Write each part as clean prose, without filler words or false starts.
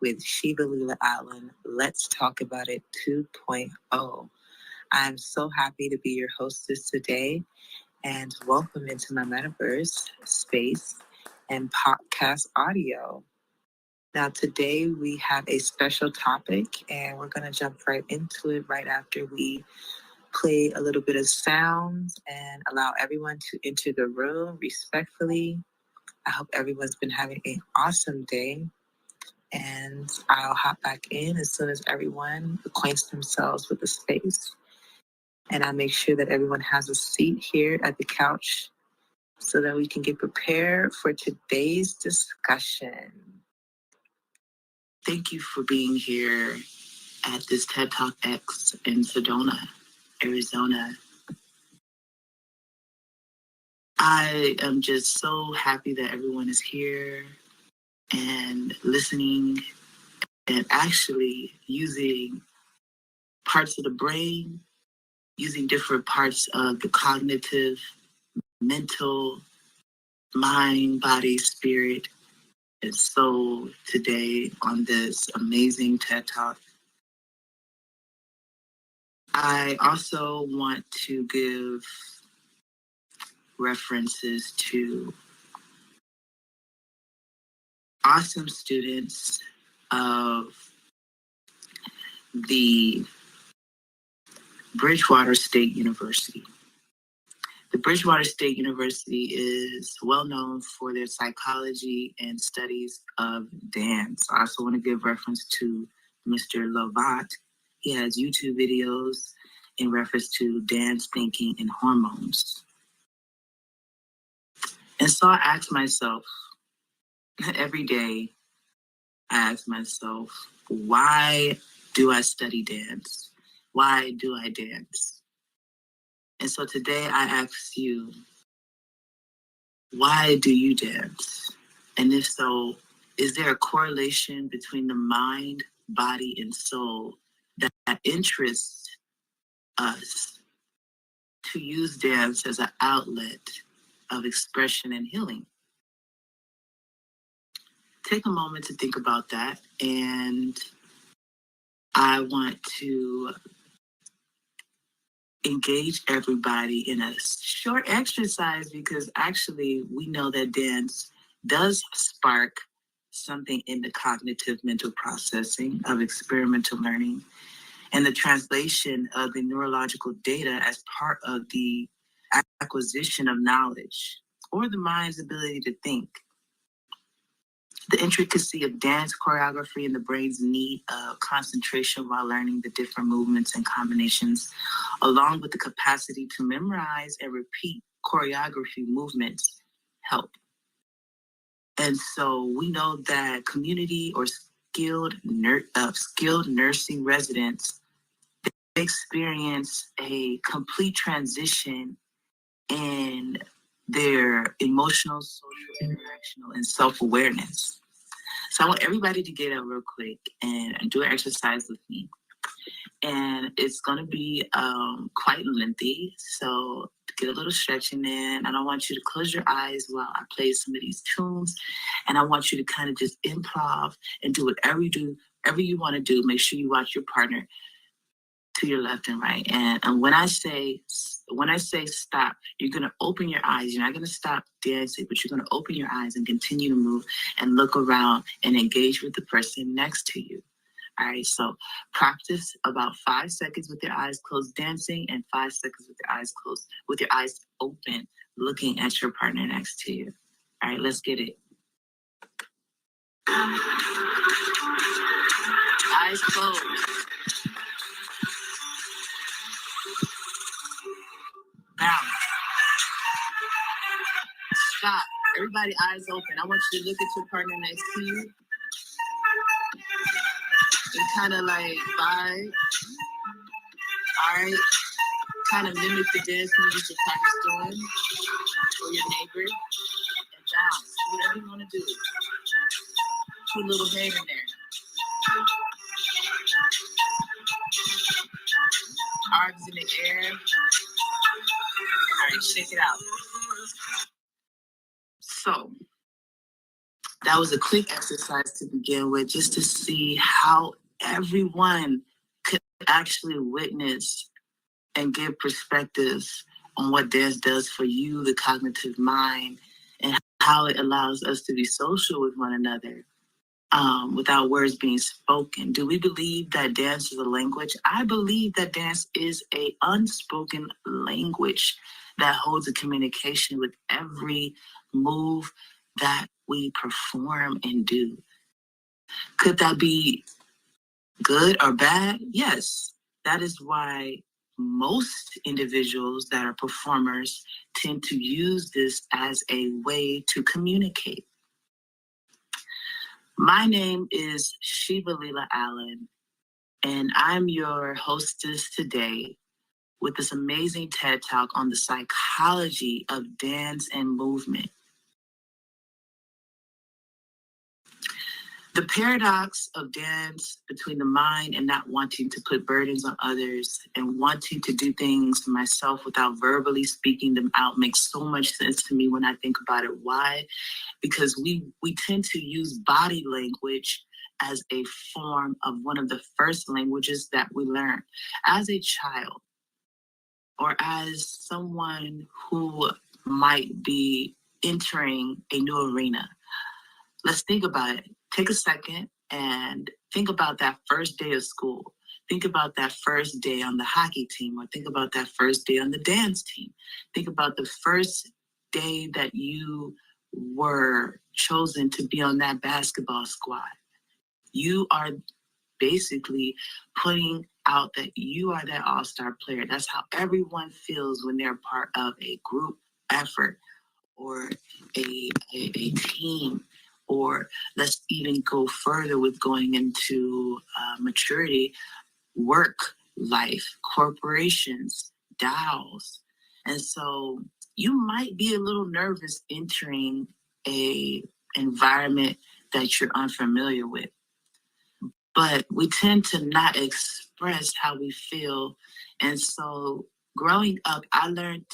with ShivaLeela Allen. Let's talk about it 2.0. I'm so happy to be your hostess today and welcome into my metaverse space and podcast audio. Now, today we have a special topic and we're going to jump right into it right after we play a little bit of sounds and allow everyone to enter the room respectfully. I hope everyone's been having an awesome day, and I'll hop back in as soon as everyone acquaints themselves with the space. And I'll make sure that everyone has a seat here at the couch so that we can get prepared for today's discussion. Thank you for being here at this TED Talk X in Sedona, Arizona. I am just so happy that everyone is here and listening and actually using parts of the brain, using different parts of the cognitive, mental, mind, body, spirit, and soul today on this amazing TED Talk. I also want to give references to awesome students of the Bridgewater State University. The Bridgewater State University is well known for their psychology and studies of dance. I also want to give reference to Mr. Lovat. He has YouTube videos in reference to dance thinking and hormones. And so I ask myself, every day, I ask myself, why do I study dance? Why do I dance? And so today I ask you, why do you dance? And if so, is there a correlation between the mind, body, and soul that interests us to use dance as an outlet of expression and healing? Take a moment to think about that. And I want to engage everybody in a short exercise because actually we know that dance does spark something in the cognitive mental processing of experimental learning and the translation of the neurological data as part of the acquisition of knowledge or the mind's ability to think. The intricacy of dance choreography and the brain's need of concentration while learning the different movements and combinations, along with the capacity to memorize and repeat choreography movements, help. And so we know that community or skilled nursing residents experience a complete transition in their emotional, social, interactional, and self-awareness. So I want everybody to get up real quick and do an exercise with me. And it's going to be quite lengthy, so get a little stretching in. And I want you to close your eyes while I play some of these tunes. And I want you to kind of just improv and do whatever you want to do. Make sure you watch your partner to your left and right. And when I say stop, you're going to open your eyes. You're not going to stop dancing, but you're going to open your eyes and continue to move and look around and engage with the person next to you. All right, so practice about 5 seconds with your eyes closed dancing and 5 seconds with your eyes closed, with your eyes open, looking at your partner next to you. All right, let's get it. Eyes closed. Now, stop. Everybody eyes open. I want you to look at your partner next to you and kind of like vibe. All right. Kind of mimic the dance moves your partner's doing or your neighbor and bounce. Whatever you want to do. Put a little head in there. Arms in the air. All right, check it out. So That was a quick exercise to begin with, just to see how everyone could actually witness and give perspectives on what dance does for you, the cognitive mind, and how it allows us to be social with one another without words being spoken. Do we believe that dance is a language? I believe that dance is a unspoken language that holds a communication with every move that we perform and do. Could that be good or bad? Yes. That is why most individuals that are performers tend to use this as a way to communicate. My name is ShivaLeela Allen, and I'm your hostess today with this amazing TED Talk on the psychology of dance and movement. The paradox of dance between the mind and not wanting to put burdens on others and wanting to do things for myself without verbally speaking them out makes so much sense to me when I think about it. Why? Because we tend to use body language as a form of one of the first languages that we learn. As a child, or as someone who might be entering a new arena, let's think about it. Take a second and think about that first day of school. Think about that first day on the hockey team, or think about that first day on the dance team. Think about the first day that you were chosen to be on that basketball squad. You are basically putting out that you are that all-star player. That's how everyone feels when they're part of a group effort or a team. Or let's even go further with going into maturity, work life, corporations, DAOs. And so you might be a little nervous entering a environment that you're unfamiliar with. But we tend to not express how we feel. And so growing up, I learned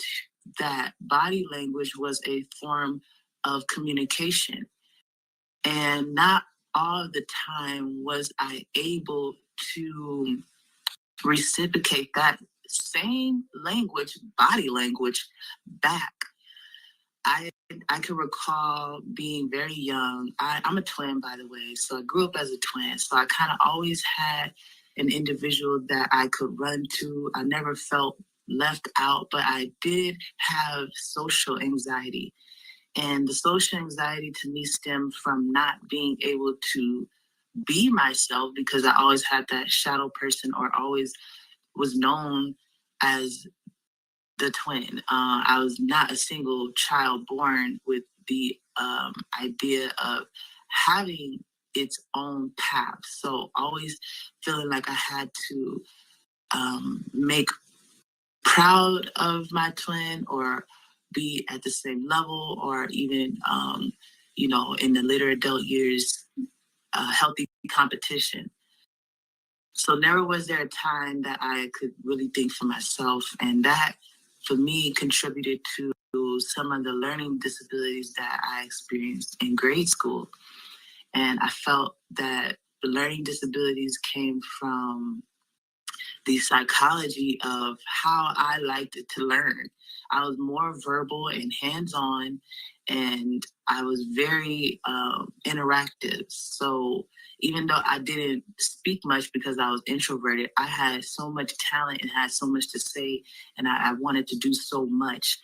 that body language was a form of communication. And not all the time was I able to reciprocate that same language, body language, back. I can recall being very young. I'm a twin, by the way, so I grew up as a twin. So I kind of always had an individual that I could run to. I never felt left out, but I did have social anxiety. And the social anxiety to me stemmed from not being able to be myself, because I always had that shadow person, or always was known as the twin. I was not a single child born with the idea of having its own path. So always feeling like I had to make proud of my twin, or be at the same level, or even, in the later adult years, healthy competition. So never was there a time that I could really think for myself. And that, for me, contributed to some of the learning disabilities that I experienced in grade school. And I felt that the learning disabilities came from the psychology of how I liked to learn. I was more verbal and hands-on, and I was very interactive. So even though I didn't speak much because I was introverted, I had so much talent and had so much to say, and I wanted to do so much.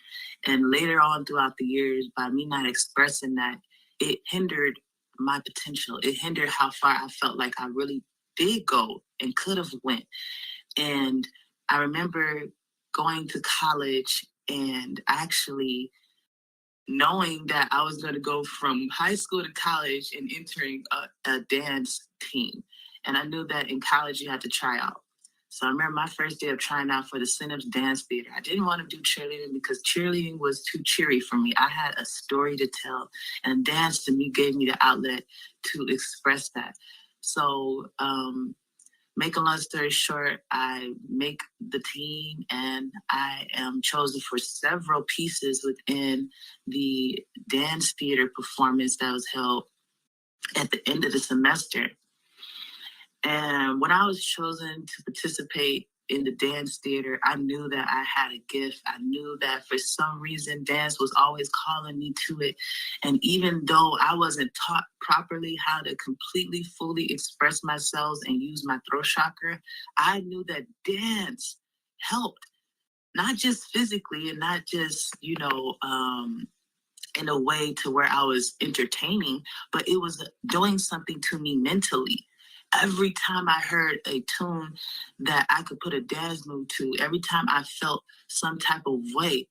And later on throughout the years, by me not expressing that, it hindered my potential. It hindered how far I felt like I really did go and could have went. And I remember going to college and actually knowing that I was going to go from high school to college and entering a dance team. And I knew that in college you had to try out. So I remember my first day of trying out for the SNL dance theater. I didn't want to do cheerleading because cheerleading was too cheery for me. I had a story to tell, and dance to me gave me the outlet to express that. So, make a long story short, I make the team, and I am chosen for several pieces within the dance theater performance that was held at the end of the semester. And when I was chosen to participate in the dance theater, I knew that I had a gift. I knew that for some reason, dance was always calling me to it. And even though I wasn't taught properly how to completely, fully express myself and use my throat chakra, I knew that dance helped, not just physically and not just, in a way to where I was entertaining, but it was doing something to me mentally. Every time I heard a tune that I could put a dance move to, every time I felt some type of way,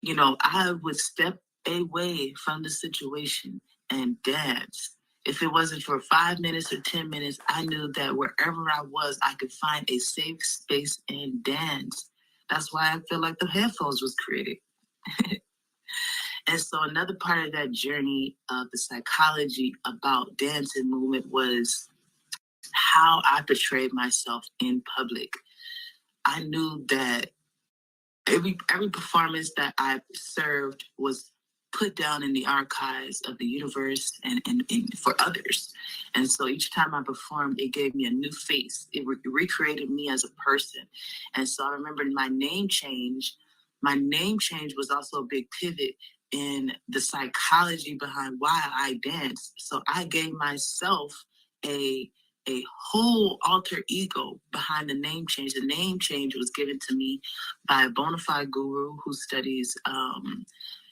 I would step away from the situation and dance. If it wasn't for 5 minutes or 10 minutes, I knew that wherever I was, I could find a safe space and dance. That's why I feel like the headphones was created. And so another part of that journey of the psychology about dance and movement was how I portrayed myself in public. I knew that every performance that I served was put down in the archives of the universe and for others. And so each time I performed, it gave me a new face. It recreated me as a person. And so I remember my name change. My name change was also a big pivot in the psychology behind why I danced. So I gave myself a whole alter ego behind the name change. The name change was given to me by a bona fide guru who studies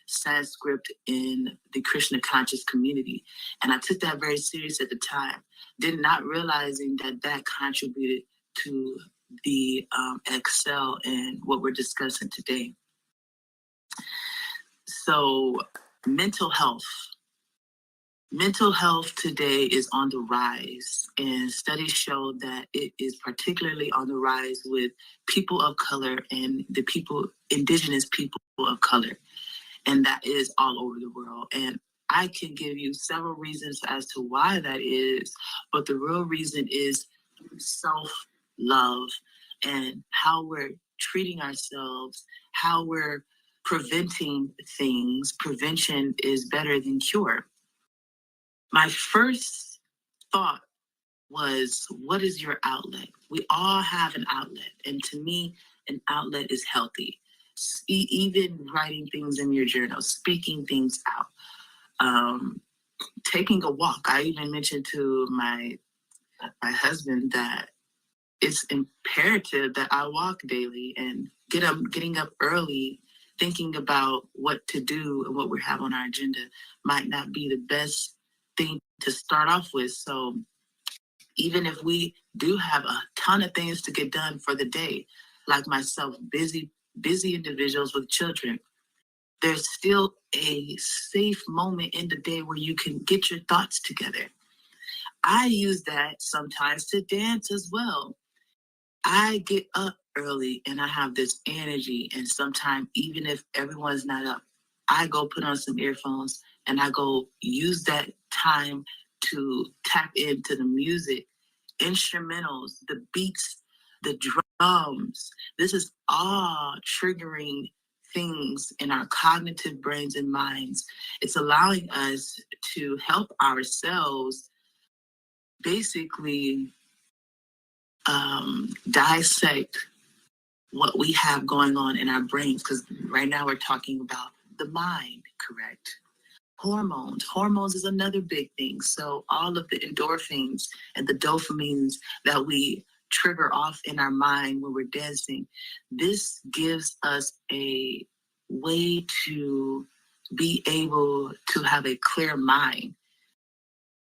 Sanskrit in the Krishna conscious community. And I took that very serious at the time, did not realizing that contributed to the excel and what we're discussing today. So mental health. Mental health today is on the rise, and studies show that it is particularly on the rise with people of color and indigenous people of color. And that is all over the world. And I can give you several reasons as to why that is, but the real reason is self-love and how we're treating ourselves, how we're preventing things. Prevention is better than cure. My first thought was, what is your outlet? We all have an outlet. And to me, an outlet is healthy. Even writing things in your journal, speaking things out, taking a walk. I even mentioned to my husband that it's imperative that I walk daily and getting up early, thinking about what to do and what we have on our agenda might not be the best thing to start off with. So even if we do have a ton of things to get done for the day, like myself, busy individuals with children, there's still a safe moment in the day where you can get your thoughts together. I use that sometimes to dance as well. I get up early and I have this energy, and sometimes even if everyone's not up, I go put on some earphones and I go use that time to tap into the music, instrumentals, the beats, the drums. This is all triggering things in our cognitive brains and minds. It's allowing us to help ourselves basically dissect what we have going on in our brains, because right now we're talking about the mind, correct? Hormones is another big thing. So all of the endorphins and the dopamines that we trigger off in our mind when we're dancing, this gives us a way to be able to have a clear mind.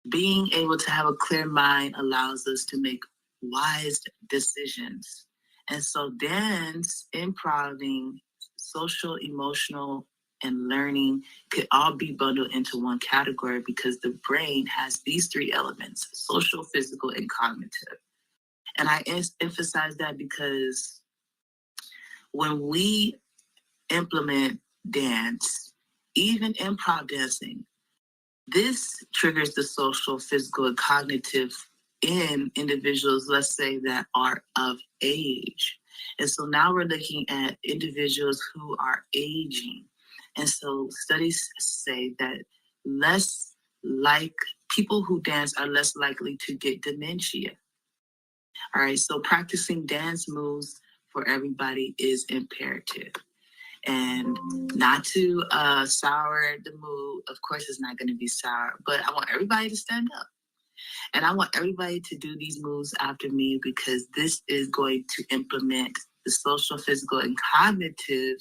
Being able to have a clear mind allows us to make wise decisions. And so dance, improving, social, emotional, and learning could all be bundled into one category because the brain has these three elements: social, physical, and cognitive. And I emphasize that because when we implement dance, even improv dancing, this triggers the social, physical, and cognitive in individuals, let's say, that are of age. And so now we're looking at individuals who are aging. And so studies say that less like people who dance are less likely to get dementia. All right, so practicing dance moves for everybody is imperative. And not to sour the mood. Of course, it's not going to be sour, but I want everybody to stand up. And I want everybody to do these moves after me because this is going to implement the social, physical, and cognitive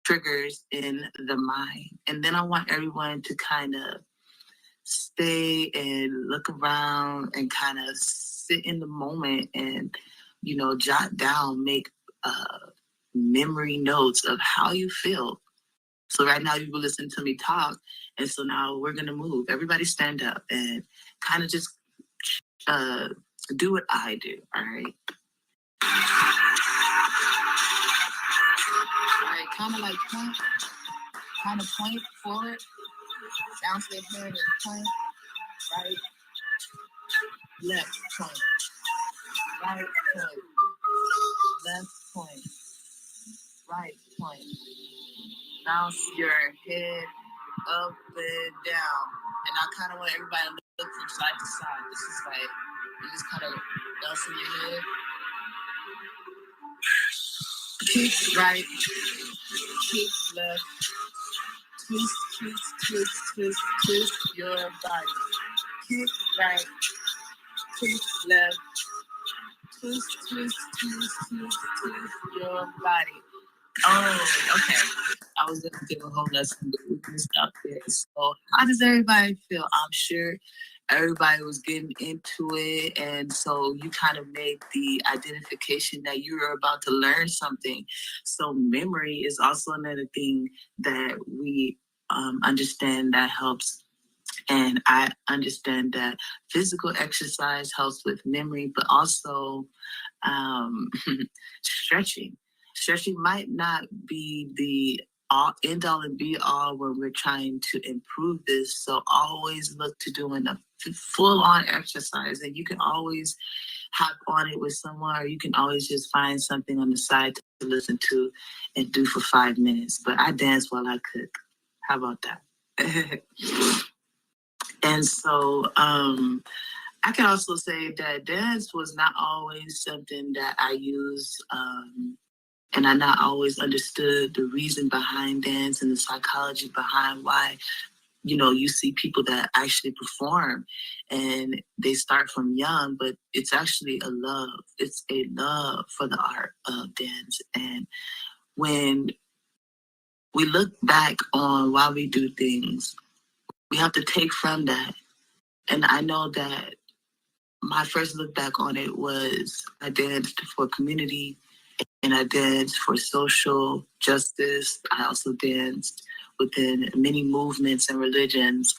triggers in the mind. And then I want everyone to kind of stay and look around and kind of sit in the moment and, jot down, make memory notes of how you feel. So right now you will listen to me talk. And so now we're going to move. Everybody stand up and kind of just do what I do. All right. All right. Kind of point forward, bounce their head and point, right, left point, right point, left point, right point. Bounce your head up and down. And I kind of want everybody to look from side to side. This is like, you just kind of bouncing your head. Kick right, kick left, twist, twist, twist, twist, twist your body. Kick right, kick left, twist, twist, twist, twist, twist your body. Oh, okay. I was going to give a whole lesson, but we can stop there. So how does everybody feel? I'm sure everybody was getting into it. And so you kind of made the identification that you were about to learn something. So memory is also another thing that we understand that helps. And I understand that physical exercise helps with memory, but also stretching. Stretching might not be the end all and be all when we're trying to improve this. So always look to doing a full on exercise, and you can always hop on it with someone, or you can always just find something on the side to listen to and do for 5 minutes. But I dance while I cook. How about that? And so I can also say that dance was not always something that I used, and I not always understood the reason behind dance and the psychology behind why, you see people that actually perform and they start from young, but it's actually a love. It's a love for the art of dance. And when we look back on why we do things, we have to take from that. And I know that my first look back on it was I danced for community and I danced for social justice. I also danced within many movements and religions.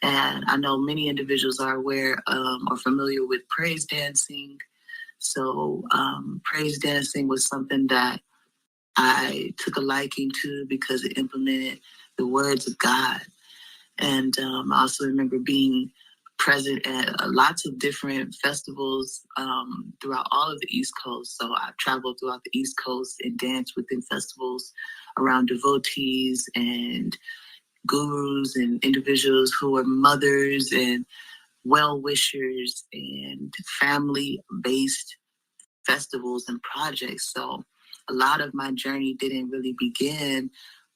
And I know many individuals are aware or familiar with praise dancing. So praise dancing was something that I took a liking to because it implemented the words of God. And I also remember being present at lots of different festivals throughout all of the East Coast. So I've traveled throughout the East Coast and danced within festivals around devotees and gurus and individuals who are mothers and well-wishers and family-based festivals and projects. So a lot of my journey didn't really begin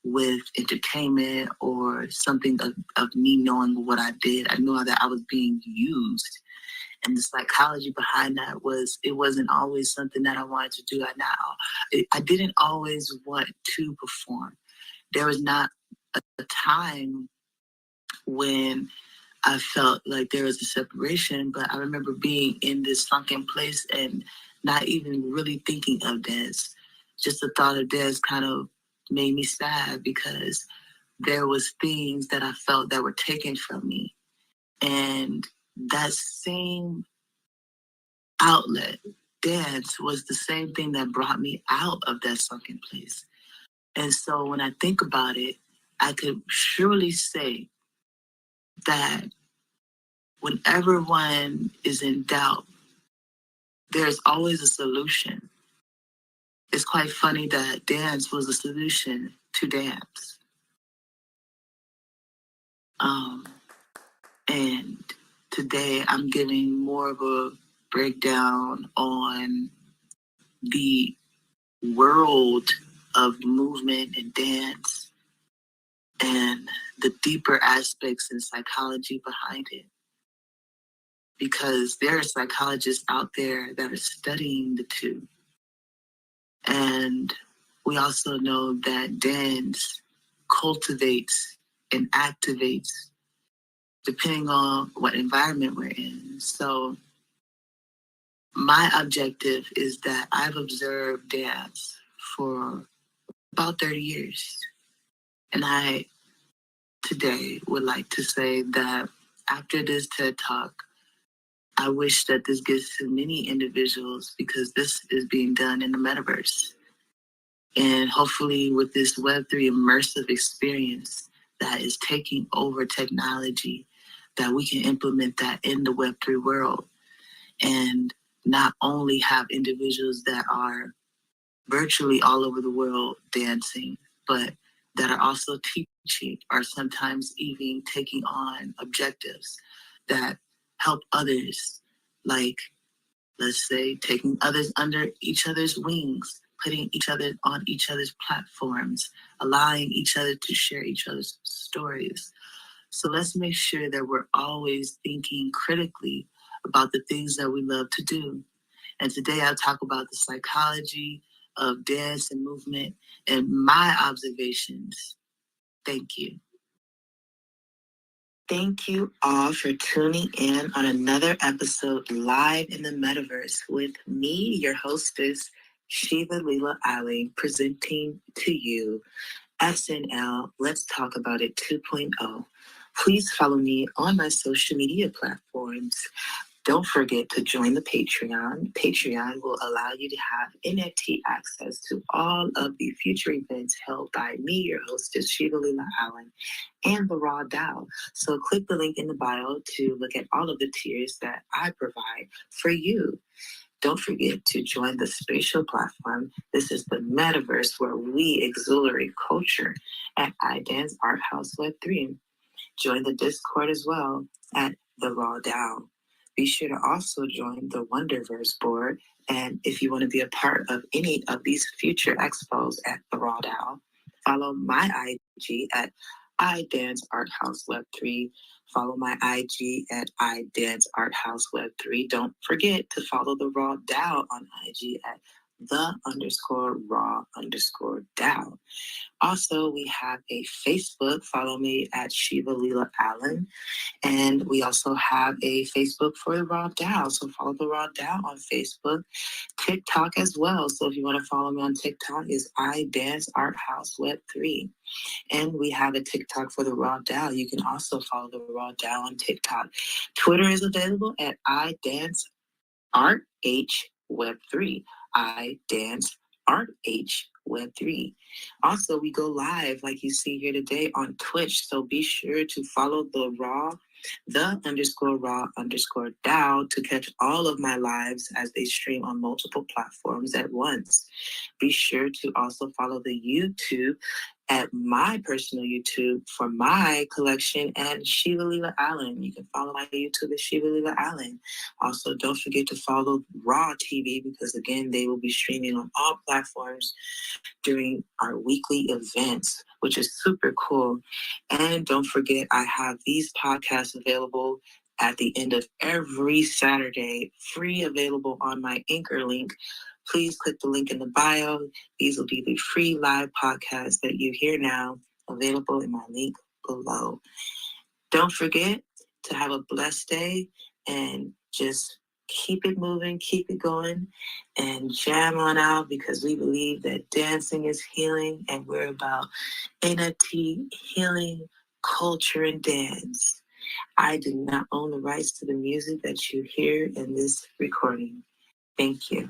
with entertainment or something of me knowing what I did. I knew that I was being used. And the psychology behind that was, it wasn't always something that I wanted to do. I didn't always want to perform. There was not a time when I felt like there was a separation, but I remember being in this sunken place and not even really thinking of dance. Just the thought of dance kind of made me sad because there was things that I felt that were taken from me. And that same outlet, dance, was the same thing that brought me out of that sunken place. And so when I think about it, I could surely say that whenever one is in doubt, there's always a solution. It's quite funny that dance was a solution to dance. And today I'm giving more of a breakdown on the world of movement and dance and the deeper aspects and psychology behind it. Because there are psychologists out there that are studying the two. And we also know that dance cultivates and activates depending on what environment we're in. So my objective is that I've observed dance for about 30 years. And I today would like to say that after this TED Talk, I wish that this gets to many individuals because this is being done in the metaverse. And hopefully with this Web3 immersive experience that is taking over technology, that we can implement that in the Web3 world and not only have individuals that are virtually all over the world dancing, but that are also teaching or sometimes even taking on objectives that help others, like, let's say, taking others under each other's wings, putting each other on each other's platforms, allowing each other to share each other's stories. So let's make sure that we're always thinking critically about the things that we love to do. And today I'll talk about the psychology of dance and movement and my observations. Thank you. Thank you all for tuning in on another episode live in the metaverse with me, your hostess, ShivaLeela Allen, presenting to you SNL Let's Talk About It 2.0. Please follow me on my social media platforms. Don't forget to join the Patreon. Patreon will allow you to have NFT access to all of the future events held by me, your hostess, ShivaLeela Allen, and the Raw DAO. So click the link in the bio to look at all of the tiers that I provide for you. Don't forget to join the spatial platform. This is the metaverse where we exhilarate culture at iDance Art House Web3. Join the Discord as well at the Raw DAO. Be sure to also join the Wonderverse board. And if you want to be a part of any of these future expos at the Raw DAO, follow my IG at iDance Art House Web3. Follow my IG at iDance Art House Web3. Don't forget to follow the Raw DAO on IG at the_raw_DAO. Also, we have a Facebook. Follow me at ShivaLeela Allen. And we also have a Facebook for the Raw DAO. So follow the Raw DAO on Facebook, TikTok as well. So if you want to follow me on TikTok, is iDance Art House Web3. And we have a TikTok for the Raw DAO. You can also follow the Raw DAO on TikTok. Twitter is available at iDance Art H Web3. iDance Art H Web3. Also, we go live like you see here today on Twitch. So be sure to follow the _raw_DAO to catch all of my lives as they stream on multiple platforms at once. Be sure to also follow the YouTube at my personal YouTube for my collection and ShivaLeela Allen. You can follow my YouTube at ShivaLeela Allen. Also, don't forget to follow Raw TV because, again, they will be streaming on all platforms during our weekly events, which is super cool. And don't forget, I have these podcasts available at the end of every Saturday, free, available on my Anchor link. Please click the link in the bio. These will be the free live podcasts that you hear now, available in my link below. Don't forget to have a blessed day and just keep it moving, keep it going, and jam on out because we believe that dancing is healing and we're about NFT healing, culture, and dance. I do not own the rights to the music that you hear in this recording. Thank you.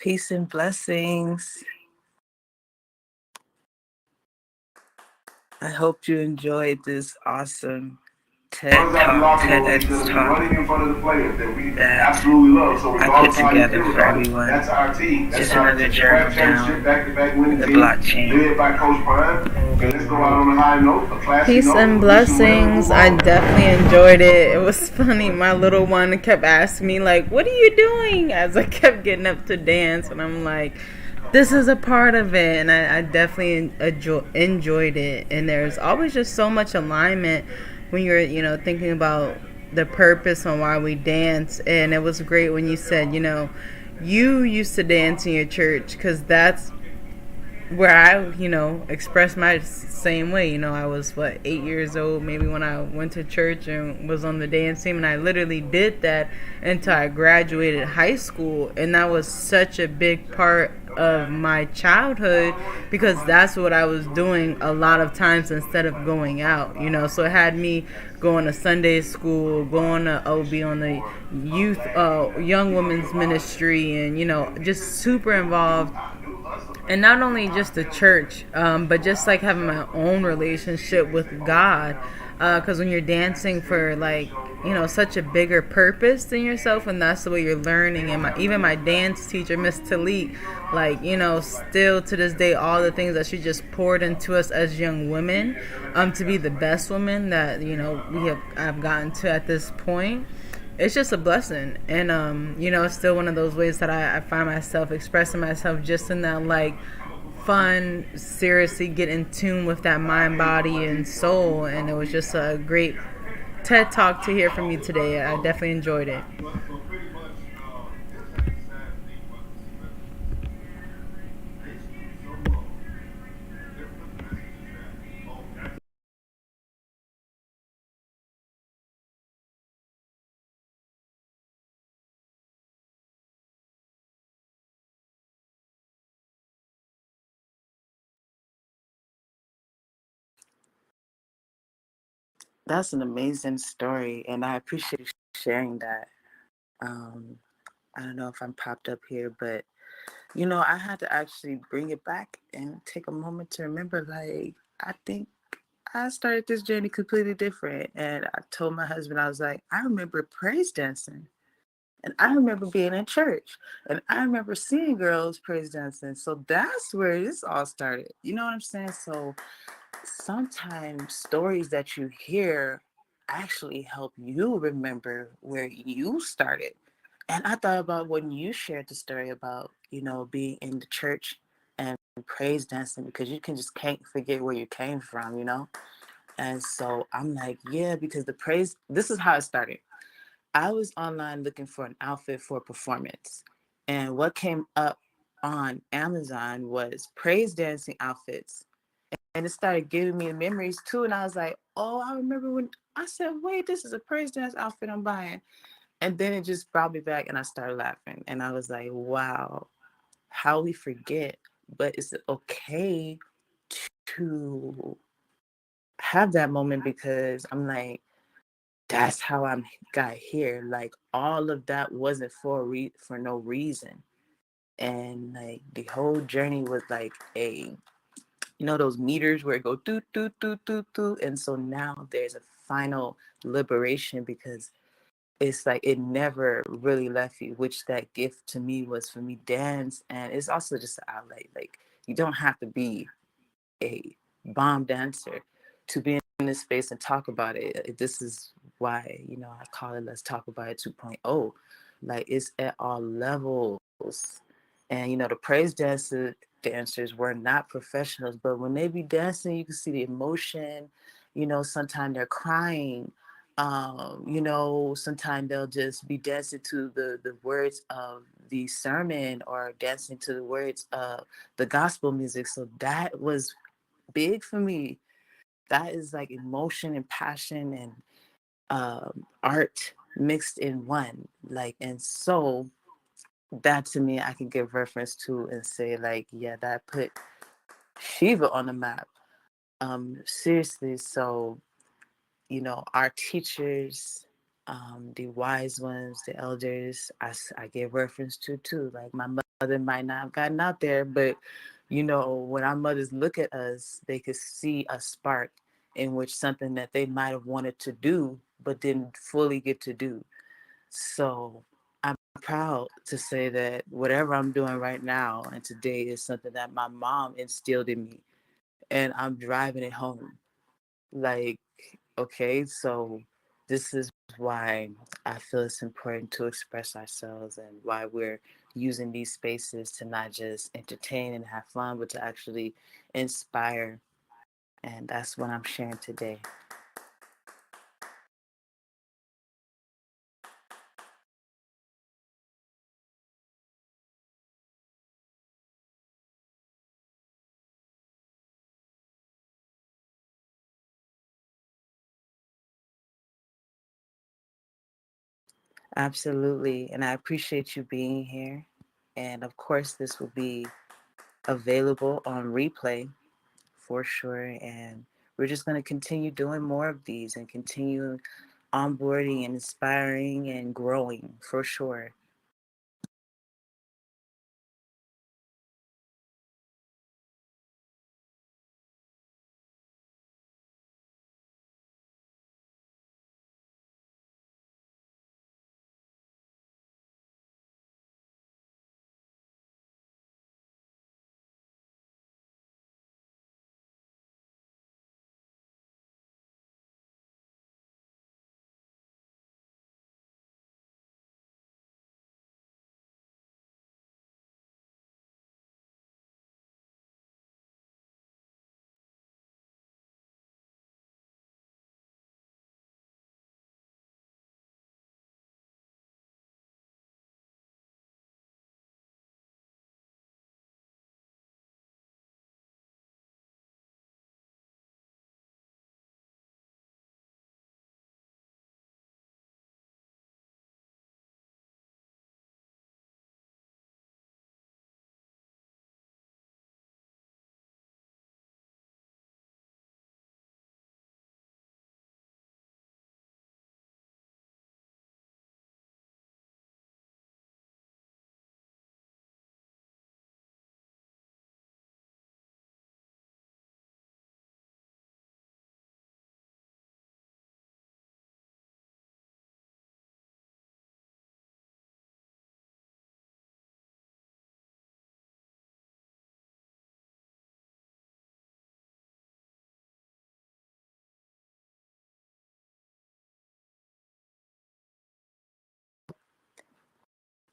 Peace and blessings. I hope you enjoyed this awesome TED Talk, TEDx talk that I put together for everyone. Just another journal down the blockchain. Peace and blessings. I definitely enjoyed it. It was funny. My little one kept asking me, like, what are you doing? As I kept getting up to dance. And I'm like, this is a part of it. And I definitely enjoyed it. And there's always just so much alignment when you're, thinking about the purpose on why we dance. And it was great when you said, you used to dance in your church because that's where I, expressed my same way. I was 8 years old, maybe when I went to church and was on the dance team, and I literally did that until I graduated high school, and that was such a big part of my childhood because that's what I was doing a lot of times instead of going out. So it had me going to Sunday school, going to OB on the youth, young women's ministry, and just super involved, and not only just the church, but just like having my own relationship with God. Because when you're dancing for such a bigger purpose than yourself, and that's the way you're learning. And even my dance teacher, Miss Talik, still to this day, all the things that she just poured into us as young women, to be the best women that I've gotten to at this point. It's just a blessing. And it's still one of those ways that I find myself expressing myself just in that fun, seriously get in tune with that mind, body, and soul. And it was just a great TED talk to hear from you today. I definitely enjoyed it. That's an amazing story, and I appreciate you sharing that. I don't know if I'm popped up here, but I had to actually bring it back and take a moment to remember. I think I started this journey completely different, and I told my husband, I was like, I remember praise dancing, and I remember being in church, and I remember seeing girls praise dancing. So that's where this all started. You know what I'm saying? So sometimes stories that you hear actually help you remember where you started. And I thought about when you shared the story about, being in the church and praise dancing, because you can just can't forget where you came from. And so I'm like, yeah, because this is how it started. I was online looking for an outfit for a performance. And what came up on Amazon was praise dancing outfits, and it started giving me memories too. And I was like, oh, I remember when I said, wait, this is a praise dance outfit I'm buying. And then it just brought me back, and I started laughing. And I was like, wow, how we forget. But is it okay to have that moment? Because I'm like, that's how I got here. Like, all of that wasn't for no reason. And like the whole journey was like those meters where it go doot doot doot doot doot. And so now there's a final liberation, because it's like it never really left you, which that gift to me was, for me, dance. And it's also just an outlet. Like, you don't have to be a bomb dancer to be in this space and talk about it. This is why, I call it Let's Talk About It 2.0. Like, it's at all levels. And, the dancers were not professionals, but when they be dancing, you can see the emotion. Sometimes they're crying. Sometimes they'll just be dancing to the words of the sermon, or dancing to the words of the gospel music. So that was big for me. That is like emotion and passion and art mixed in one. And so that, to me, I can give reference to and say, like, yeah, that put Shiva on the map. Seriously. So, our teachers, The wise ones, the elders, I give reference to too. Like my mother might not have gotten out there, but when our mothers look at us, they could see a spark in which something that they might have wanted to do, but didn't fully get to do. So I'm proud to say that whatever I'm doing right now and today is something that my mom instilled in me, and I'm driving it home. Like, okay, so this is why I feel it's important to express ourselves and why we're using these spaces to not just entertain and have fun, but to actually inspire. And that's what I'm sharing today. Absolutely. And I appreciate you being here. And of course, this will be available on replay for sure. And we're just going to continue doing more of these and continue onboarding and inspiring and growing for sure.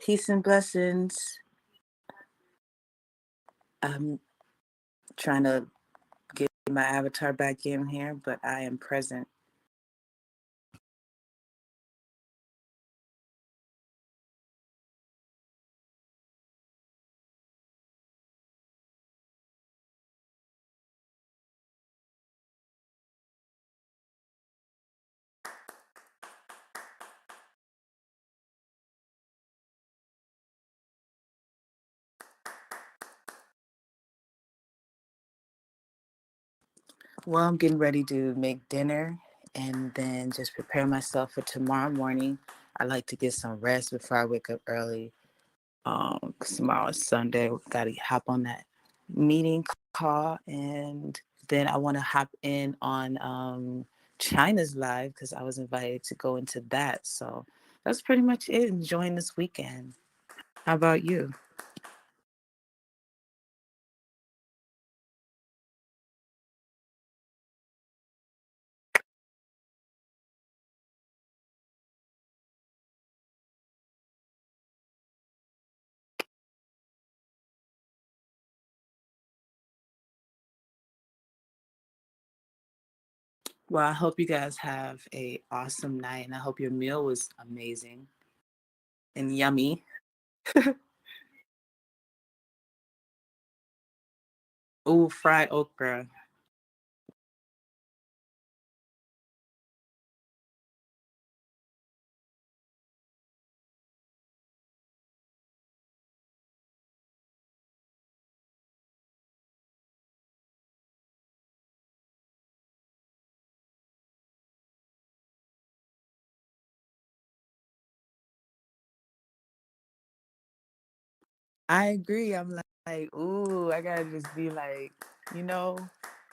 Peace and blessings. I'm trying to get my avatar back in here, but I am present. Well, I'm getting ready to make dinner and then just prepare myself for tomorrow morning. I like to get some rest before I wake up early. 'Cause tomorrow is Sunday. Gotta hop on that meeting call, and then I want to hop in on China's live because I was invited to go into that. So that's pretty much it. Enjoying this weekend. How about you? Well, I hope you guys have a awesome night, and I hope your meal was amazing and yummy. Ooh, fried okra. I agree. I'm like, ooh, I gotta just be like,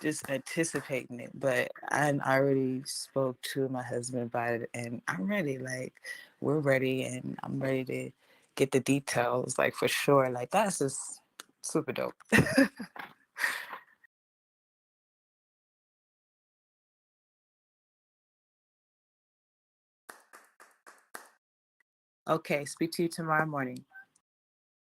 just anticipating it. But I already spoke to my husband about it, and I'm ready. Like, we're ready, and I'm ready to get the details. Like for sure. Like that's just super dope. Okay, speak to you tomorrow morning.